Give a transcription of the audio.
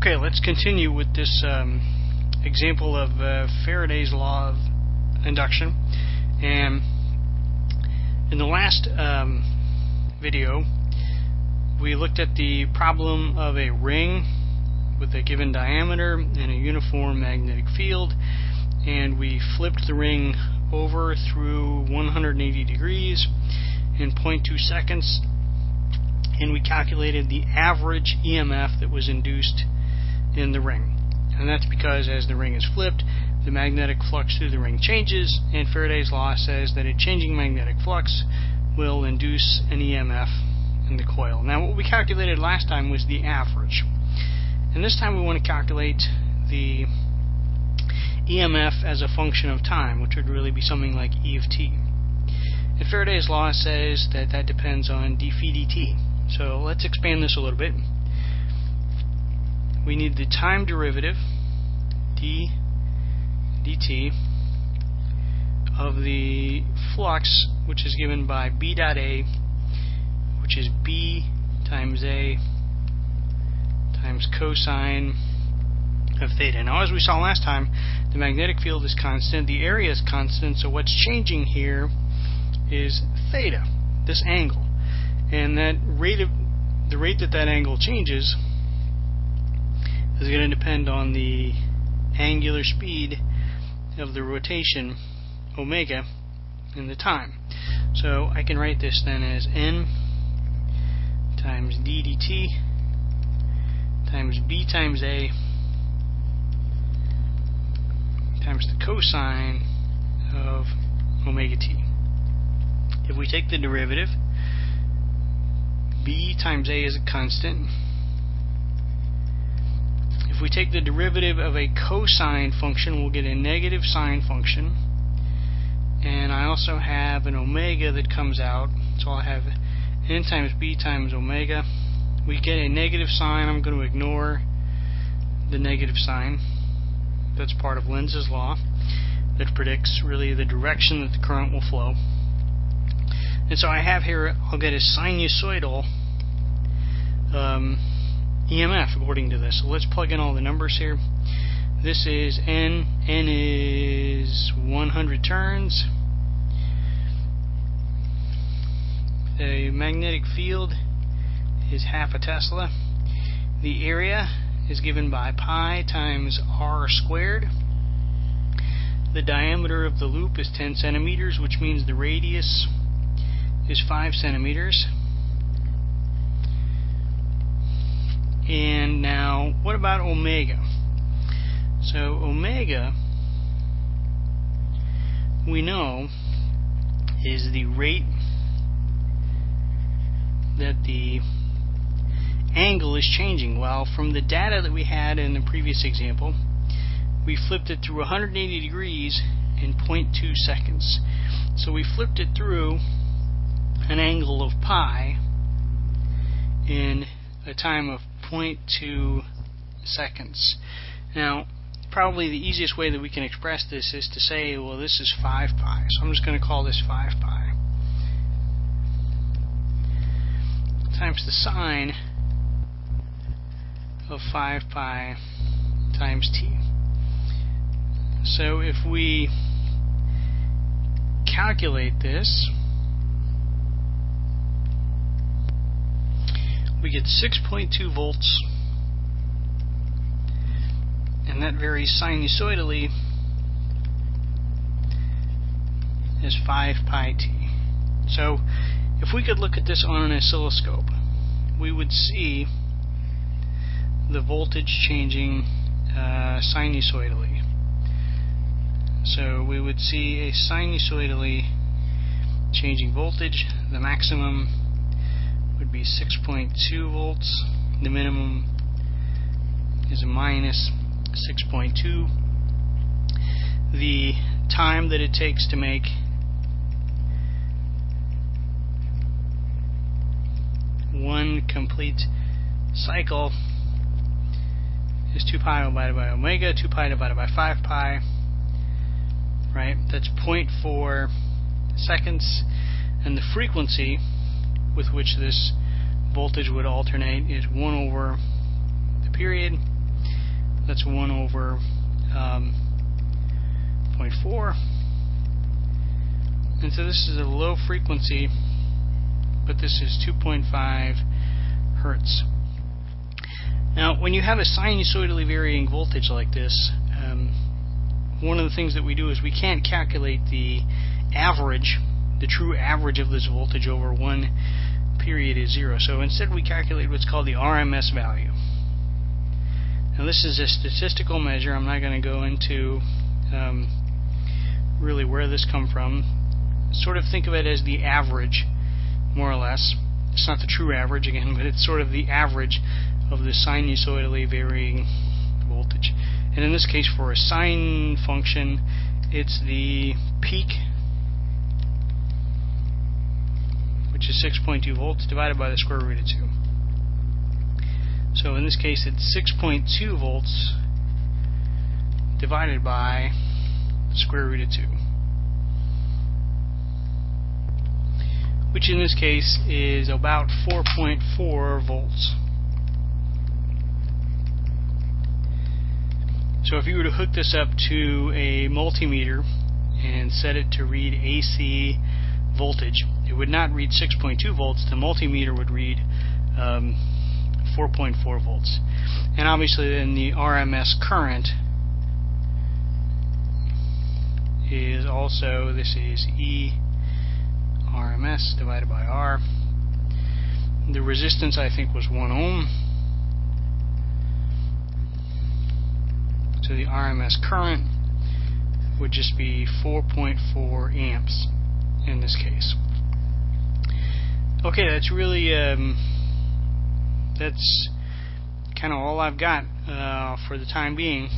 Okay, let's continue with this example of Faraday's law of induction. And in the last video, we looked at the problem of a ring with a given diameter and a uniform magnetic field, and we flipped the ring over through 180 degrees in 0.2 seconds, and we calculated the average EMF that was induced in the ring. And that's because as the ring is flipped, the magnetic flux through the ring changes, and Faraday's law says that a changing magnetic flux will induce an EMF in the coil. Now, what we calculated last time was the average, and this time we want to calculate the EMF as a function of time, which would really be something like E of t. And Faraday's law says that that depends on d phi dt. So let's expand this a little bit. We need the time derivative, d dt, of the flux, which is given by B dot A, which is B times A times cosine of theta. Now, as we saw last time, the magnetic field is constant, the area is constant, so what's changing here is theta, this angle. And that the rate that angle changes is going to depend on the angular speed of the rotation, omega, and the time. So I can write this then as n times d dt times b times a times the cosine of omega t. If we take the derivative, b times a is a constant. If we take the derivative of a cosine function, we'll get a negative sine function. And I also have an omega that comes out, so I'll have n times b times omega. We get a negative sign. I'm going to ignore the negative sign. That's part of Lenz's law that predicts really the direction that the current will flow. And so I have here, I'll get a sinusoidal EMF according to this. So let's plug in all the numbers here. This is n is 100 turns. The magnetic field is half a Tesla. The area is given by pi times r squared. The diameter of the loop is 10 centimeters, which means the radius is 5 centimeters. And now, what about omega? So omega, we know, is the rate that the angle is changing. Well, from the data that we had in the previous example, we flipped it through 180 degrees in 0.2 seconds. So we flipped it through an angle of pi in a time of 0.2 seconds. Now, probably the easiest way that we can express this is to say, well, this is 5 pi. So I'm just going to call this 5 pi times the sine of 5 pi times t. So if we calculate this, we get 6.2 volts, and that varies sinusoidally as 5 pi t. So if we could look at this on an oscilloscope, we would see the voltage changing sinusoidally. So we would see a sinusoidally changing voltage. The maximum would be 6.2 volts. The minimum is a minus 6.2. The time that it takes to make one complete cycle is 2 pi divided by omega, 2 pi divided by 5 pi, right? That's 0.4 seconds, and the frequency with which this voltage would alternate is 1 over the period, That's 1 over 0.4. And so this is a low frequency, but this is 2.5 hertz. Now, when you have a sinusoidally varying voltage like this, one of the things that we do is we can't calculate the average, the true average of this voltage over one period is 0. So instead we calculate what's called the RMS value. Now this is a statistical measure. I'm not going to go into really where this come from. Sort of think of it as the average, more or less. It's not the true average again, but it's sort of the average of the sinusoidally varying voltage. And in this case, for a sine function, it's the peak, which is 6.2 volts, divided by the square root of 2. So in this case, it's 6.2 volts divided by the square root of 2, which in this case is about 4.4 volts. So if you were to hook this up to a multimeter and set it to read AC voltage, it would not read 6.2 volts. The multimeter would read 4.4 volts. And obviously then the RMS current is also, this is E RMS divided by R. The resistance, I think, was 1 ohm. So the RMS current would just be 4.4 amps in this case. Okay, that's really that's kind of all I've got for the time being.